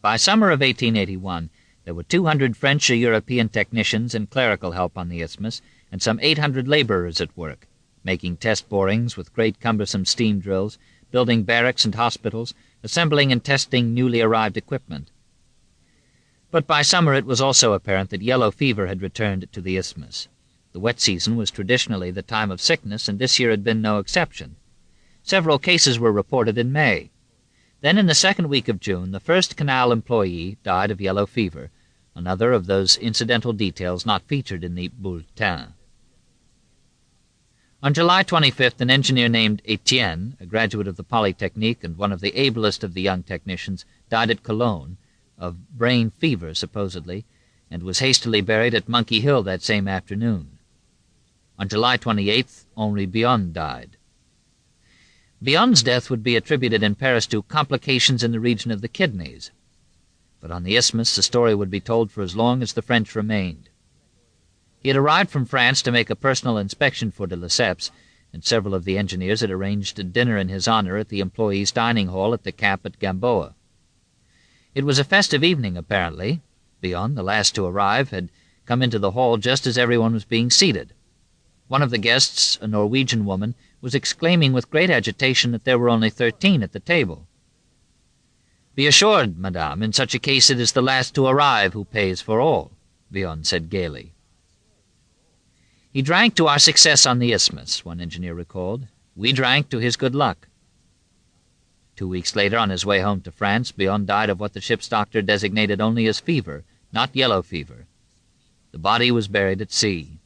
By summer of 1881, there were 200 French or European technicians and clerical help on the isthmus, and some 800 laborers at work, making test borings with great cumbersome steam drills, building barracks and hospitals, assembling and testing newly arrived equipment. But by summer it was also apparent that yellow fever had returned to the isthmus. The wet season was traditionally the time of sickness, and this year had been no exception. Several cases were reported in May. Then in the second week of June, the first Canal employee died of yellow fever, another of those incidental details not featured in the bulletin. On July 25th, an engineer named Etienne, a graduate of the Polytechnique and one of the ablest of the young technicians, died at Cologne, of brain fever supposedly, and was hastily buried at Monkey Hill that same afternoon. On July 28th, Henri Bion died. Bion's death would be attributed in Paris to complications in the region of the kidneys. But on the isthmus the story would be told for as long as the French remained. He had arrived from France to make a personal inspection for de Lesseps, and several of the engineers had arranged a dinner in his honor at the employees' dining hall at the Cap at Gamboa. It was a festive evening, apparently. Bion, the last to arrive, had come into the hall just as everyone was being seated. One of the guests, a Norwegian woman, was exclaiming with great agitation that there were only 13 at the table. "Be assured, madame, in such a case it is the last to arrive who pays for all," Bion said gaily. "He drank to our success on the isthmus," one engineer recalled. "We drank to his good luck." 2 weeks later, on his way home to France, Bion died of what the ship's doctor designated only as fever, not yellow fever. The body was buried at sea.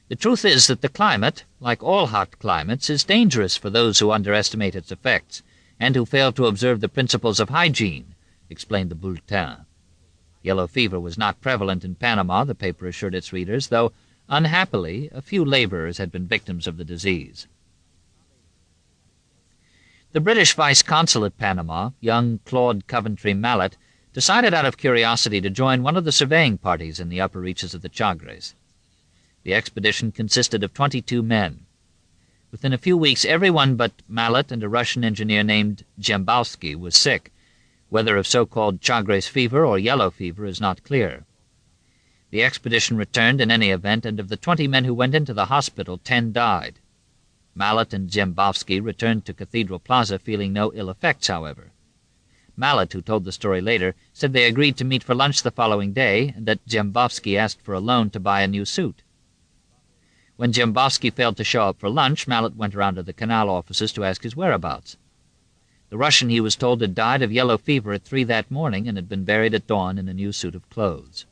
The truth is that the climate, like all hot climates, is dangerous for those who underestimate its effects, and who fail to observe the principles of hygiene, explained the bulletin. Yellow fever was not prevalent in Panama, the paper assured its readers, though, unhappily, a few laborers had been victims of the disease. The British vice-consul at Panama, young Claude Coventry Mallet, decided out of curiosity to join one of the surveying parties in the upper reaches of the Chagres. The expedition consisted of 22 men. Within a few weeks, everyone but Mallet and a Russian engineer named Jembowski was sick. Whether of so-called Chagres fever or yellow fever is not clear. The expedition returned in any event, and of the 20 men who went into the hospital, 10 died. Mallet and Jembowski returned to Cathedral Plaza feeling no ill effects, however. Mallet, who told the story later, said they agreed to meet for lunch the following day, and that Jembowski asked for a loan to buy a new suit. When Jembowski failed to show up for lunch, Mallet went around to the Canal offices to ask his whereabouts. The Russian, he was told, had died of yellow fever at 3 that morning and had been buried at dawn in a new suit of clothes.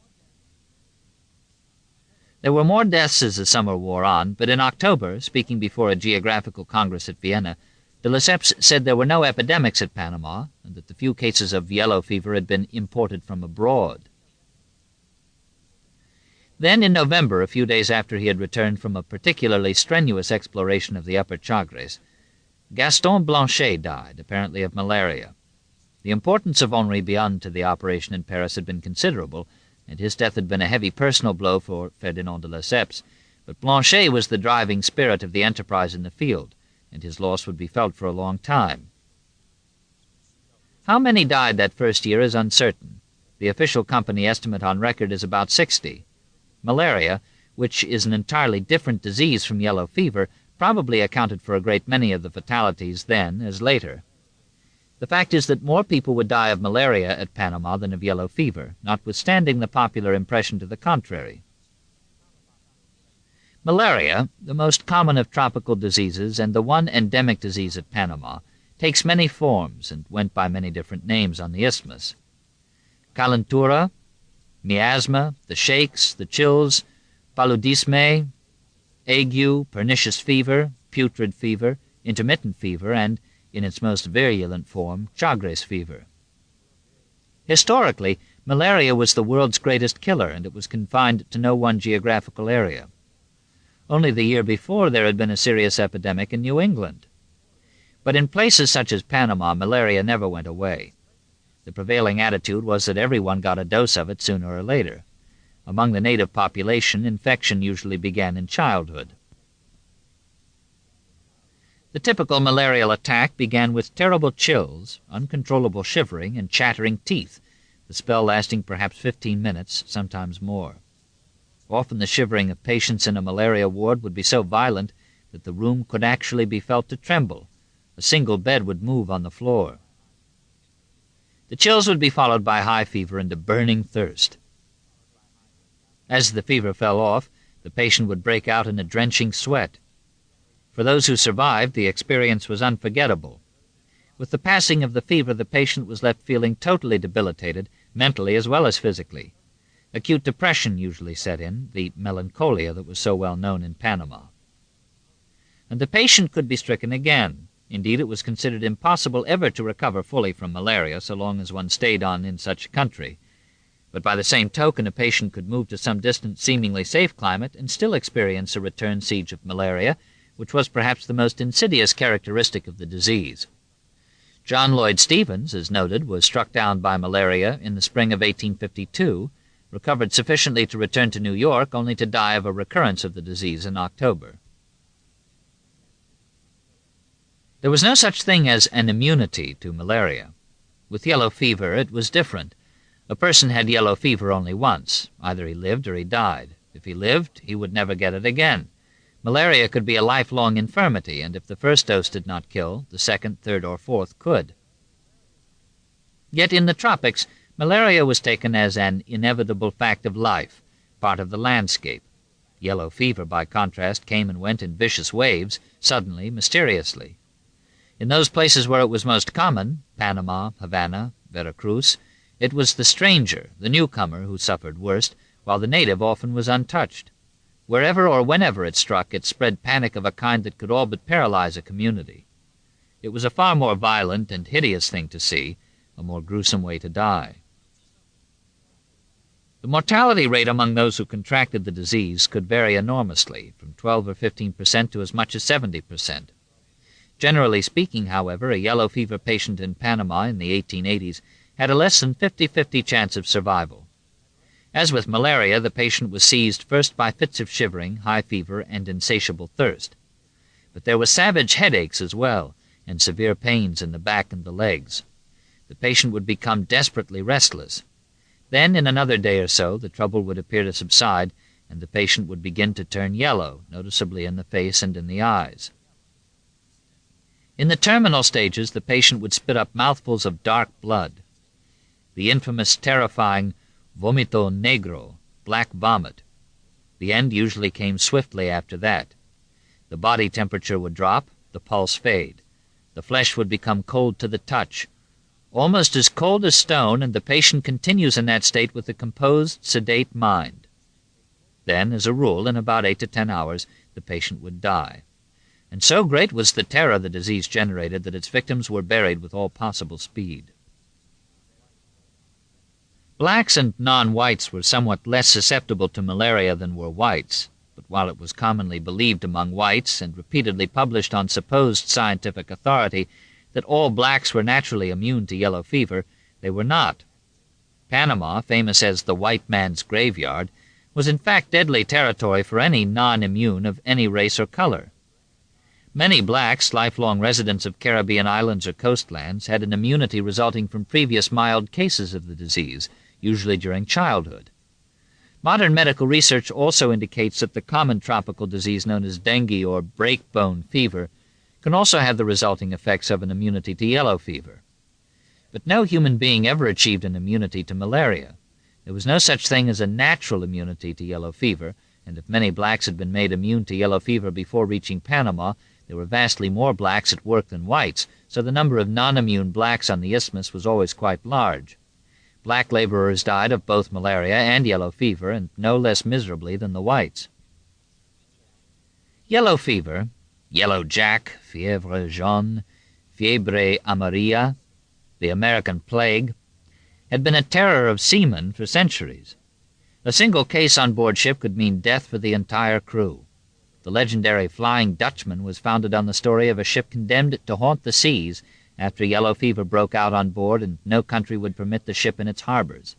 There were more deaths as the summer wore on, but in October, speaking before a geographical congress at Vienna, de Lesseps said there were no epidemics at Panama, and that the few cases of yellow fever had been imported from abroad. Then, in November, a few days after he had returned from a particularly strenuous exploration of the upper Chagres, Gaston Blanchet died, apparently of malaria. The importance of Henri Bion to the operation in Paris had been considerable, and his death had been a heavy personal blow for Ferdinand de Lesseps, but Blanchet was the driving spirit of the enterprise in the field, and his loss would be felt for a long time. How many died that first year is uncertain. The official company estimate on record is about 60. Malaria, which is an entirely different disease from yellow fever, probably accounted for a great many of the fatalities then as later. The fact is that more people would die of malaria at Panama than of yellow fever, notwithstanding the popular impression to the contrary. Malaria, the most common of tropical diseases and the one endemic disease at Panama, takes many forms and went by many different names on the isthmus. Calentura, miasma, the shakes, the chills, paludisme, ague, pernicious fever, putrid fever, intermittent fever, and, in its most virulent form, Chagres fever. Historically, malaria was the world's greatest killer, and it was confined to no one geographical area. Only the year before there had been a serious epidemic in New England. But in places such as Panama, malaria never went away. The prevailing attitude was that everyone got a dose of it sooner or later. Among the native population, infection usually began in childhood. The typical malarial attack began with terrible chills, uncontrollable shivering, and chattering teeth, the spell lasting perhaps 15 minutes, sometimes more. Often the shivering of patients in a malaria ward would be so violent that the room could actually be felt to tremble. A single bed would move on the floor. The chills would be followed by high fever and a burning thirst. As the fever fell off, the patient would break out in a drenching sweat. For those who survived, the experience was unforgettable. With the passing of the fever, the patient was left feeling totally debilitated, mentally as well as physically. Acute depression usually set in, the melancholia that was so well known in Panama. And the patient could be stricken again. Indeed, it was considered impossible ever to recover fully from malaria so long as one stayed on in such a country. But by the same token, a patient could move to some distant, seemingly safe climate and still experience a return siege of malaria, which was perhaps the most insidious characteristic of the disease. John Lloyd Stephens, as noted, was struck down by malaria in the spring of 1852, recovered sufficiently to return to New York, only to die of a recurrence of the disease in October. There was no such thing as an immunity to malaria. With yellow fever it was different. A person had yellow fever only once. Either he lived or he died. If he lived, he would never get it again. Malaria could be a lifelong infirmity, and if the first dose did not kill, the second, third, or fourth could. Yet in the tropics, malaria was taken as an inevitable fact of life, part of the landscape. Yellow fever, by contrast, came and went in vicious waves, suddenly, mysteriously. In those places where it was most common, Panama, Havana, Veracruz, it was the stranger, the newcomer, who suffered worst, while the native often was untouched. Wherever or whenever it struck, it spread panic of a kind that could all but paralyze a community. It was a far more violent and hideous thing to see, a more gruesome way to die. The mortality rate among those who contracted the disease could vary enormously, from 12 or 15% to as much as 70%. Generally speaking, however, a yellow fever patient in Panama in the 1880s had a less than 50-50 chance of survival. As with malaria, the patient was seized first by fits of shivering, high fever, and insatiable thirst. But there were savage headaches as well, and severe pains in the back and the legs. The patient would become desperately restless. Then, in another day or so, the trouble would appear to subside, and the patient would begin to turn yellow, noticeably in the face and in the eyes. In the terminal stages, the patient would spit up mouthfuls of dark blood. The infamous, terrifying vomito negro, black vomit. The end usually came swiftly after that. The body temperature would drop, the pulse fade. The flesh would become cold to the touch, almost as cold as stone, and the patient continues in that state with a composed, sedate mind. Then, as a rule, in about 8 to 10 hours, the patient would die. And so great was the terror the disease generated that its victims were buried with all possible speed. Blacks and non-whites were somewhat less susceptible to malaria than were whites, but while it was commonly believed among whites and repeatedly published on supposed scientific authority that all blacks were naturally immune to yellow fever, they were not. Panama, famous as the white man's graveyard, was in fact deadly territory for any non-immune of any race or color. Many blacks, lifelong residents of Caribbean islands or coastlands, had an immunity resulting from previous mild cases of the disease, usually during childhood. Modern medical research also indicates that the common tropical disease known as dengue or breakbone fever can also have the resulting effects of an immunity to yellow fever. But no human being ever achieved an immunity to malaria. There was no such thing as a natural immunity to yellow fever, and if many blacks had been made immune to yellow fever before reaching Panama, there were vastly more blacks at work than whites, so the number of non-immune blacks on the isthmus was always quite large. Black laborers died of both malaria and yellow fever, and no less miserably than the whites. Yellow fever, yellow jack, fièvre jaune, fiebre amarilla, the American plague, had been a terror of seamen for centuries. A single case on board ship could mean death for the entire crew. The legendary Flying Dutchman was founded on the story of a ship condemned to haunt the seas after yellow fever broke out on board and no country would permit the ship in its harbors.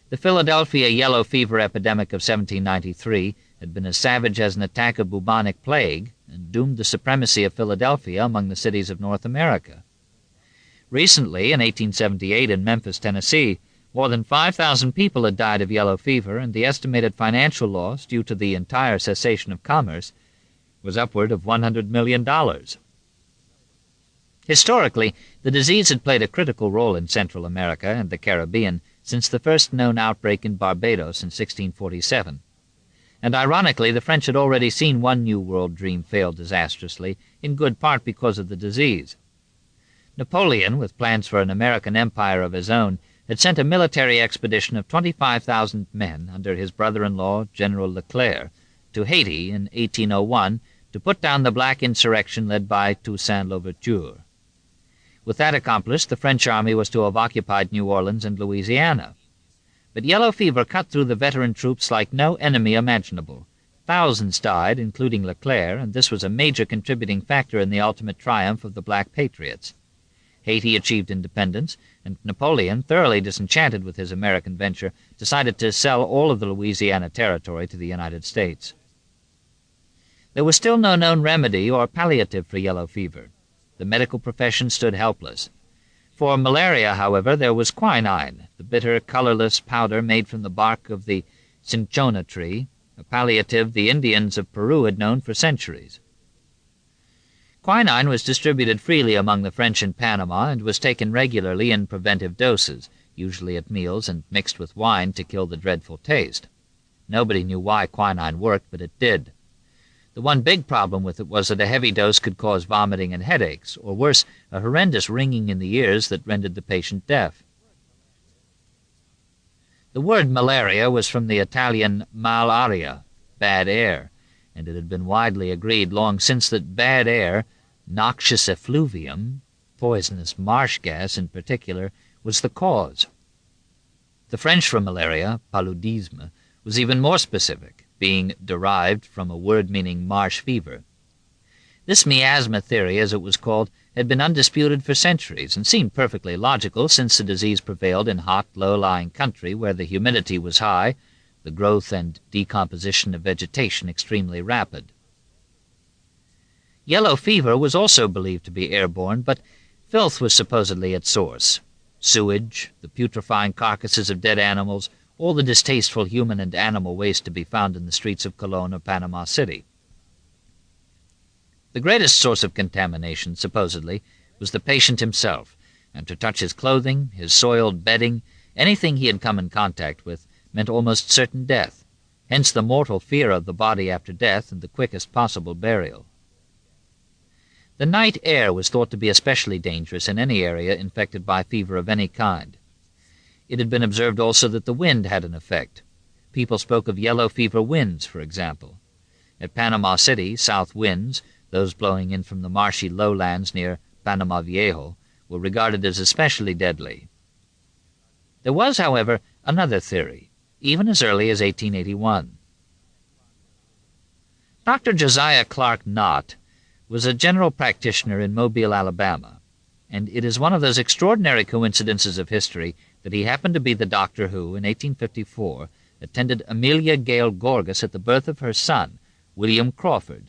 The Philadelphia yellow fever epidemic of 1793 had been as savage as an attack of bubonic plague, and doomed the supremacy of Philadelphia among the cities of North America. Recently, in 1878, in Memphis, Tennessee, more than 5,000 people had died of yellow fever, and the estimated financial loss due to the entire cessation of commerce was upward of $100 million. Historically, the disease had played a critical role in Central America and the Caribbean since the first known outbreak in Barbados in 1647. And ironically, the French had already seen one New World dream fail disastrously, in good part because of the disease. Napoleon, with plans for an American empire of his own, had sent a military expedition of 25,000 men under his brother-in-law, General Leclerc, to Haiti in 1801 to put down the black insurrection led by Toussaint Louverture. With that accomplished, the French army was to have occupied New Orleans and Louisiana. But yellow fever cut through the veteran troops like no enemy imaginable. Thousands died, including Leclerc, and this was a major contributing factor in the ultimate triumph of the Black Patriots. Haiti achieved independence, and Napoleon, thoroughly disenchanted with his American venture, decided to sell all of the Louisiana Territory to the United States. There was still no known remedy or palliative for yellow fever. The medical profession stood helpless. For malaria, however, there was quinine, the bitter, colorless powder made from the bark of the cinchona tree, a palliative the Indians of Peru had known for centuries. Quinine was distributed freely among the French in Panama and was taken regularly in preventive doses, usually at meals and mixed with wine to kill the dreadful taste. Nobody knew why quinine worked, but it did. The one big problem with it was that a heavy dose could cause vomiting and headaches, or worse, a horrendous ringing in the ears that rendered the patient deaf. The word malaria was from the Italian malaria, bad air, and it had been widely agreed long since that bad air, noxious effluvium, poisonous marsh gas in particular, was the cause. The French for malaria, paludisme, was even more specific, being derived from a word meaning marsh fever. This miasma theory, as it was called, had been undisputed for centuries and seemed perfectly logical since the disease prevailed in hot, low-lying country where the humidity was high, the growth and decomposition of vegetation extremely rapid. Yellow fever was also believed to be airborne, but filth was supposedly its source. Sewage, the putrefying carcasses of dead animals, all the distasteful human and animal waste to be found in the streets of Cologne or Panama City. The greatest source of contamination, supposedly, was the patient himself, and to touch his clothing, his soiled bedding, anything he had come in contact with, meant almost certain death, hence the mortal fear of the body after death and the quickest possible burial. The night air was thought to be especially dangerous in any area infected by fever of any kind. It had been observed also that the wind had an effect. People spoke of yellow fever winds, for example. At Panama City, south winds, those blowing in from the marshy lowlands near Panama Viejo, were regarded as especially deadly. There was, however, another theory, even as early as 1881. Dr. Josiah Clark Nott was a general practitioner in Mobile, Alabama, and it is one of those extraordinary coincidences of history that he happened to be the doctor who, in 1854, attended Amelia Gale Gorgas at the birth of her son, William Crawford.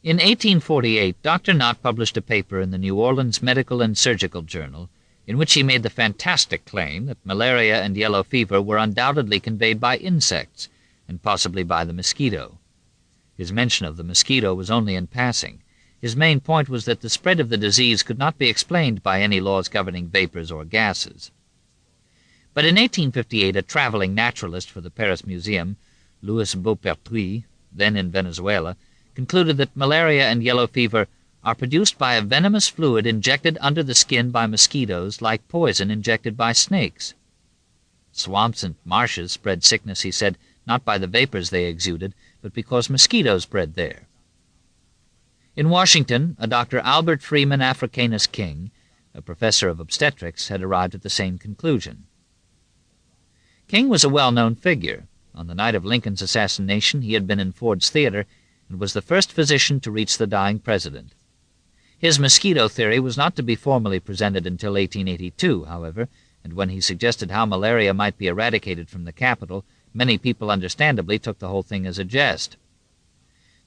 In 1848, Dr. Nott published a paper in the New Orleans Medical and Surgical Journal in which he made the fantastic claim that malaria and yellow fever were undoubtedly conveyed by insects, and possibly by the mosquito. His mention of the mosquito was only in passing. His main point was that the spread of the disease could not be explained by any laws governing vapors or gases. But in 1858, a traveling naturalist for the Paris Museum, Louis Beaupertuis, then in Venezuela, concluded that malaria and yellow fever are produced by a venomous fluid injected under the skin by mosquitoes like poison injected by snakes. Swamps and marshes spread sickness, he said, not by the vapors they exuded, but because mosquitoes bred there. In Washington, a Dr. Albert Freeman Africanus King, a professor of obstetrics, had arrived at the same conclusion. King was a well-known figure. On the night of Lincoln's assassination, he had been in Ford's Theater and was the first physician to reach the dying president. His mosquito theory was not to be formally presented until 1882, however, and when he suggested how malaria might be eradicated from the capital, many people understandably took the whole thing as a jest.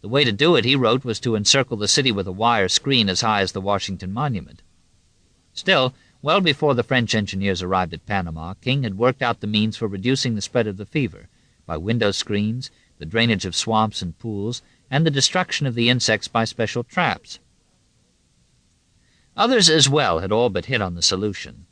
The way to do it, he wrote, was to encircle the city with a wire screen as high as the Washington Monument. Still, well before the French engineers arrived at Panama, King had worked out the means for reducing the spread of the fever by window screens, the drainage of swamps and pools, and the destruction of the insects by special traps. Others as well had all but hit on the solution.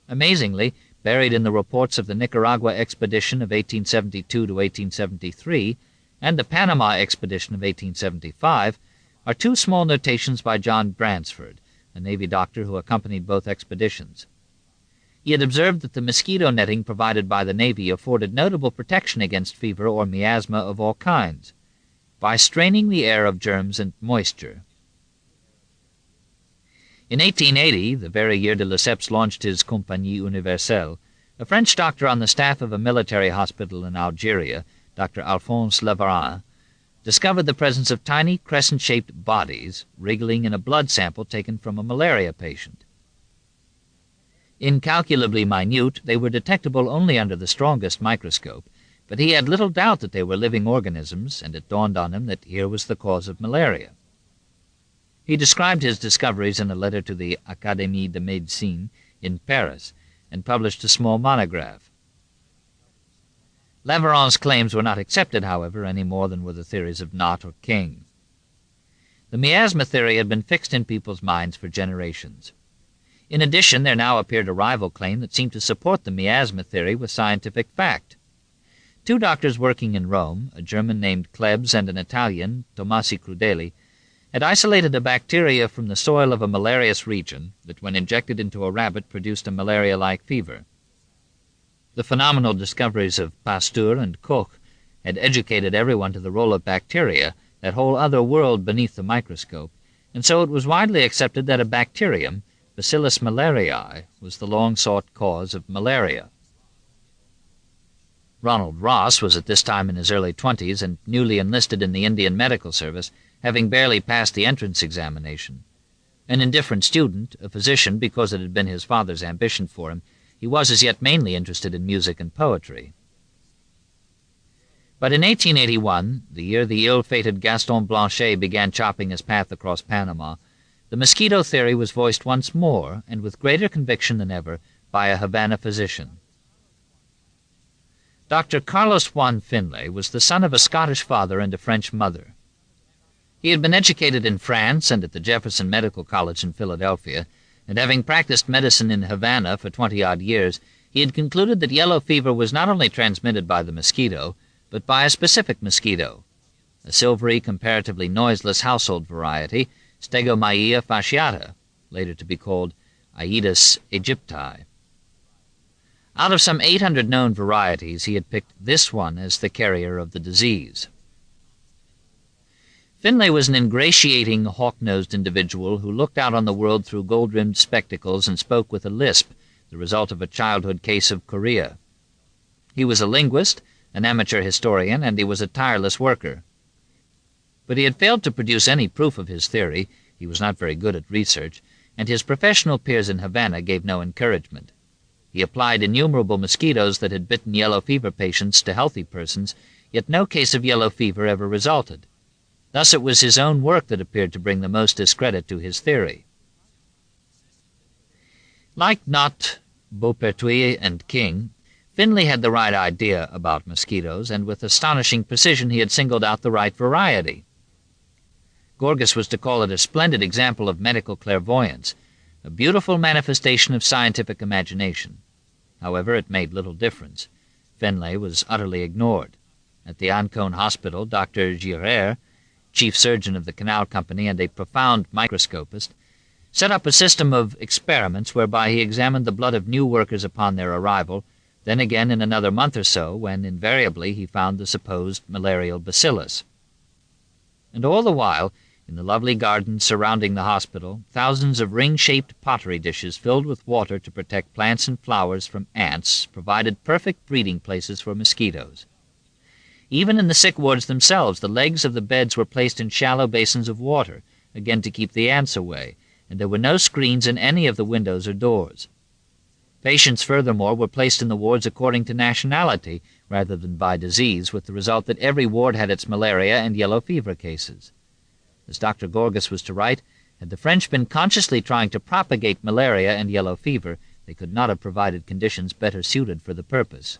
Amazingly, buried in the reports of the Nicaragua expedition of 1872 to 1873 and the Panama expedition of 1875 are two small notations by John Bransford, a Navy doctor who accompanied both expeditions. He had observed that the mosquito netting provided by the Navy afforded notable protection against fever or miasma of all kinds, by straining the air of germs and moisture. In 1880, the very year de Lesseps launched his Compagnie Universelle, a French doctor on the staff of a military hospital in Algeria, Dr. Alphonse Levarin, discovered the presence of tiny crescent-shaped bodies wriggling in a blood sample taken from a malaria patient. Incalculably minute, they were detectable only under the strongest microscope, but he had little doubt that they were living organisms, and it dawned on him that here was the cause of malaria. He described his discoveries in a letter to the Académie de Médecine in Paris, and published a small monograph. Levarin's claims were not accepted, however, any more than were the theories of Knott or King. The miasma theory had been fixed in people's minds for generations. In addition, there now appeared a rival claim that seemed to support the miasma theory with scientific fact. Two doctors working in Rome, a German named Klebs and an Italian, Tomasi Crudeli, had isolated a bacteria from the soil of a malarious region that, when injected into a rabbit, produced a malaria-like fever. The phenomenal discoveries of Pasteur and Koch had educated everyone to the role of bacteria, that whole other world beneath the microscope, and so it was widely accepted that a bacterium, Bacillus malariae, was the long-sought cause of malaria. Ronald Ross was at this time in his early 20s and newly enlisted in the Indian Medical Service, having barely passed the entrance examination. An indifferent student, a physician because it had been his father's ambition for him, he was as yet mainly interested in music and poetry. But in 1881, the year the ill-fated Gaston Blanchet began chopping his path across Panama, the mosquito theory was voiced once more, and with greater conviction than ever, by a Havana physician. Dr. Carlos Juan Finlay was the son of a Scottish father and a French mother. He had been educated in France and at the Jefferson Medical College in Philadelphia, and having practiced medicine in Havana for 20-odd years, he had concluded that yellow fever was not only transmitted by the mosquito, but by a specific mosquito, a silvery, comparatively noiseless household variety, Stegomyia fasciata, later to be called Aedes aegypti. Out of some 800 known varieties, he had picked this one as the carrier of the disease. Finlay was an ingratiating, hawk-nosed individual who looked out on the world through gold-rimmed spectacles and spoke with a lisp, the result of a childhood case of chorea. He was a linguist, an amateur historian, and he was a tireless worker. But he had failed to produce any proof of his theory, he was not very good at research, and his professional peers in Havana gave no encouragement. He applied innumerable mosquitoes that had bitten yellow fever patients to healthy persons, yet no case of yellow fever ever resulted. Thus it was his own work that appeared to bring the most discredit to his theory. Like Knott, Beaupertuis, and King, Finlay had the right idea about mosquitoes, and with astonishing precision he had singled out the right variety. Gorgas was to call it a splendid example of medical clairvoyance, a beautiful manifestation of scientific imagination. However, it made little difference. Finlay was utterly ignored. At the Ancon Hospital, Dr. Girard, chief surgeon of the Canal Company and a profound microscopist, set up a system of experiments whereby he examined the blood of new workers upon their arrival, then again in another month or so, when invariably he found the supposed malarial bacillus. And all the while, in the lovely gardens surrounding the hospital, thousands of ring-shaped pottery dishes filled with water to protect plants and flowers from ants provided perfect breeding places for mosquitoes. Even in the sick wards themselves, the legs of the beds were placed in shallow basins of water, again to keep the ants away, and there were no screens in any of the windows or doors. Patients, furthermore, were placed in the wards according to nationality, rather than by disease, with the result that every ward had its malaria and yellow fever cases. As Dr. Gorgas was to write, had the French been consciously trying to propagate malaria and yellow fever, they could not have provided conditions better suited for the purpose.